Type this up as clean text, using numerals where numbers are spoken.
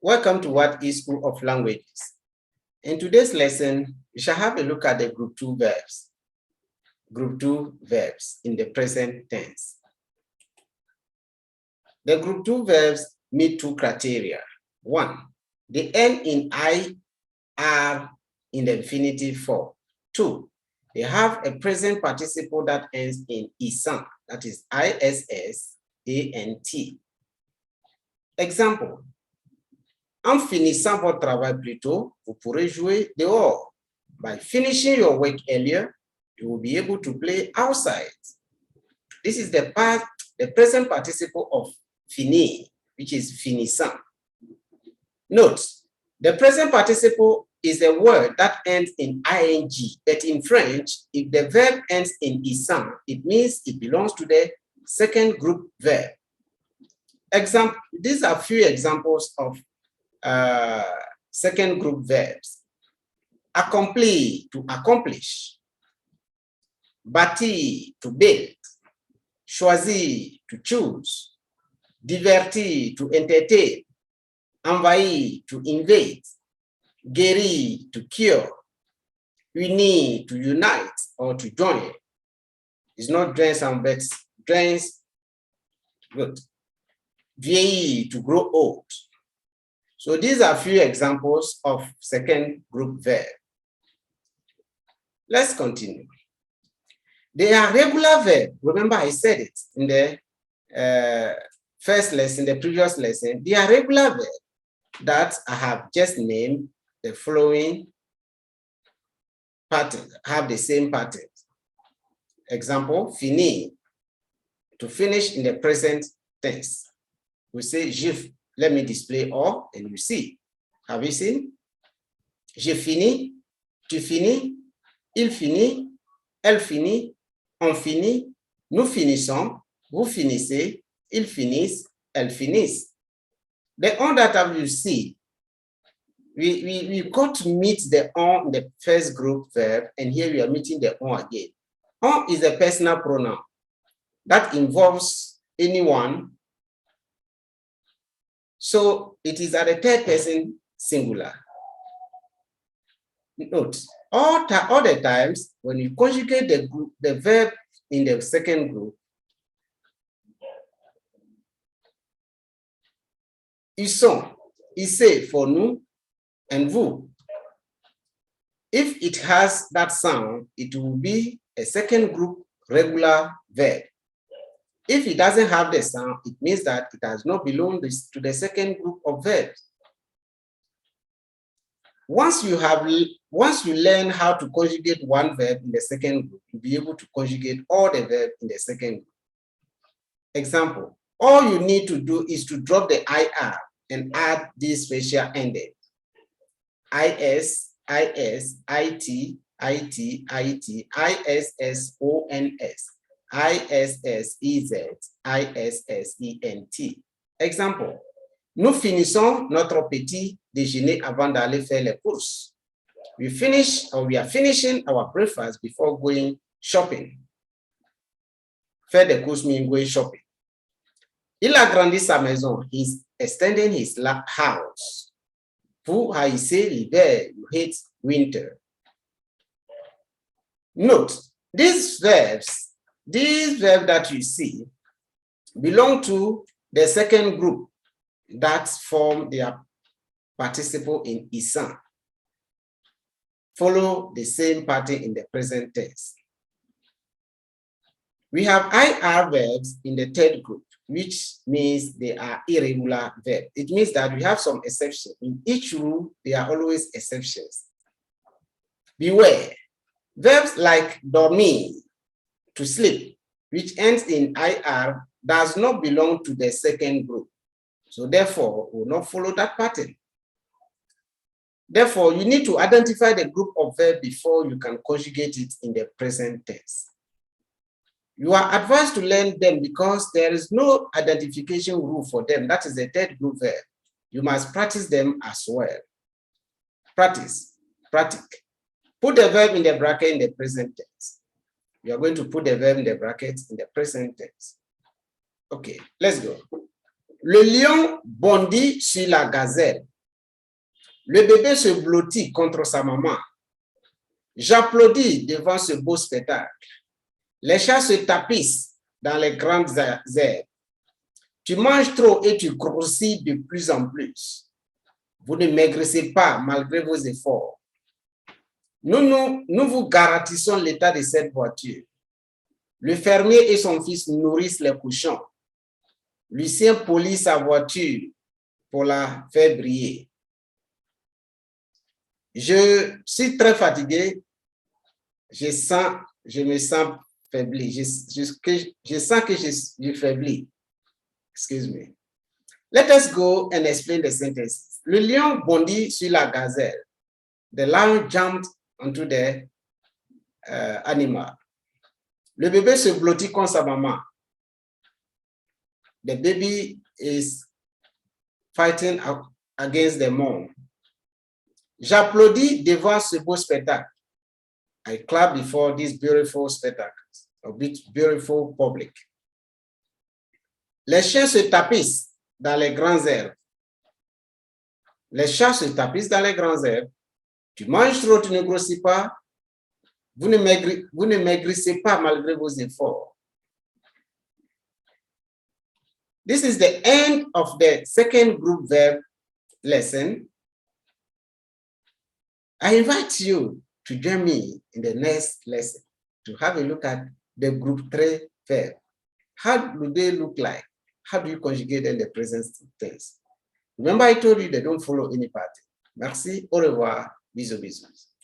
Welcome to What is School of Languages. In today's lesson, we shall have a look at the group 2 verbs. Group 2 verbs in the present tense. The group 2 verbs meet two criteria. One, they end in IR in the infinitive form. Two, they have a present participle that ends in ISANT, that is ISSANT. Example. En finissant votre travail plus tôt, vous pourrez jouer dehors. By finishing your work earlier, you will be able to play outside. This is the present participle of finir, which is finissant. Note, the present participle is a word that ends in ing, but in French, if the verb ends in isant, it means it belongs to the second group verb. Example, these are few examples of second group verbs. Accomplir, to accomplish. Bâtir, to build. Choisir, to choose. Divertir, to entertain. Envahir, to invade. Guérir, to cure. Unir, to unite or to join. It's not join some verbs, joins. Good. Vieillir, to grow old. So these are few examples of second group verb. Let's continue. They are regular verb. Remember I said it in the first lesson, the previous lesson. They are regular verb that I have just named the following pattern, have the same pattern. Example, finir, to finish in the present tense. We say, let me display all and you see. Have you seen? J'ai fini, tu finis, il finit, elle finit, on finit, nous finissons, vous finissez, ils finissent, elles finissent. The on that you see, we got to meet the on in the first group verb, and here we are meeting the on again. On is a personal pronoun that involves anyone. So it is at the third person singular. Note, all the times when you conjugate the verb in the second group, ils sont, issez for nous, and vous. If it has that sound, it will be a second group regular verb. If it doesn't have the sound, it means that it does not belong to the second group of verbs. Once you learn how to conjugate one verb in the second group, you'll be able to conjugate all the verbs in the second group. Example, all you need to do is to drop the IR and add this special ending. IS, IT, IT, IT, ISSONS. ISSEZ, ISSENT. Exemple, nous finissons notre petit déjeuner avant d'aller faire les courses. We are finishing our breakfast before going shopping. Faire des courses means going shopping. Il agrandit sa maison. He's extending his house. Vous haïssez l'hiver. You hate winter. Note, these verbs that you see belong to the second group that form their participle in isant. Follow the same pattern in the present tense. We have IR verbs in the third group, which means they are irregular verbs. It means that we have some exceptions. In each rule, there are always exceptions. Beware. Verbs like dormir, to sleep, which ends in IR, does not belong to the second group. So therefore, will not follow that pattern. Therefore, you need to identify the group of verbs before you can conjugate it in the present tense. You are advised to learn them because there is no identification rule for them. That is the third group verb. You must practice them as well. Practice. Put the verb in the bracket in the present tense. You are going to put the verb in the brackets in the present tense. Okay, let's go. Le lion bondit sur la gazelle. Le bébé se blottit contre sa maman. J'applaudis devant ce beau spectacle. Les chats se tapissent dans les grandes herbes. Tu manges trop et tu grossis de plus en plus. Vous ne maigrissez pas malgré vos efforts. Nous vous garantissons l'état de cette voiture. Le fermier et son fils nourrissent les cochons. Lucien polit sa voiture pour la faire briller. Je suis très fatigué. Je me sens faibli. Je sens que je faiblis. Excuse me. Let us go and explain the sentences. Le lion bondit sur la gazelle. The lion jumped onto the animal. Le bébé se blottit contre sa maman. The baby is fighting against the mom. J'applaudis devant ce beau spectacle. I clap before this beautiful spectacle, a beautiful public. Les chiens se tapissent dans les grands herbes. Les chats se tapissent dans les grands herbes. Tu manges trop, tu ne grossis pas. Vous ne maigrissez pas malgré vos efforts. This is the end of the second group verb lesson. I invite you to join me in the next lesson to have a look at the group 3 verb. How do they look like? How do you conjugate them in the present tense? Remember, I told you they don't follow any pattern. Merci, au revoir, bisous, bisous.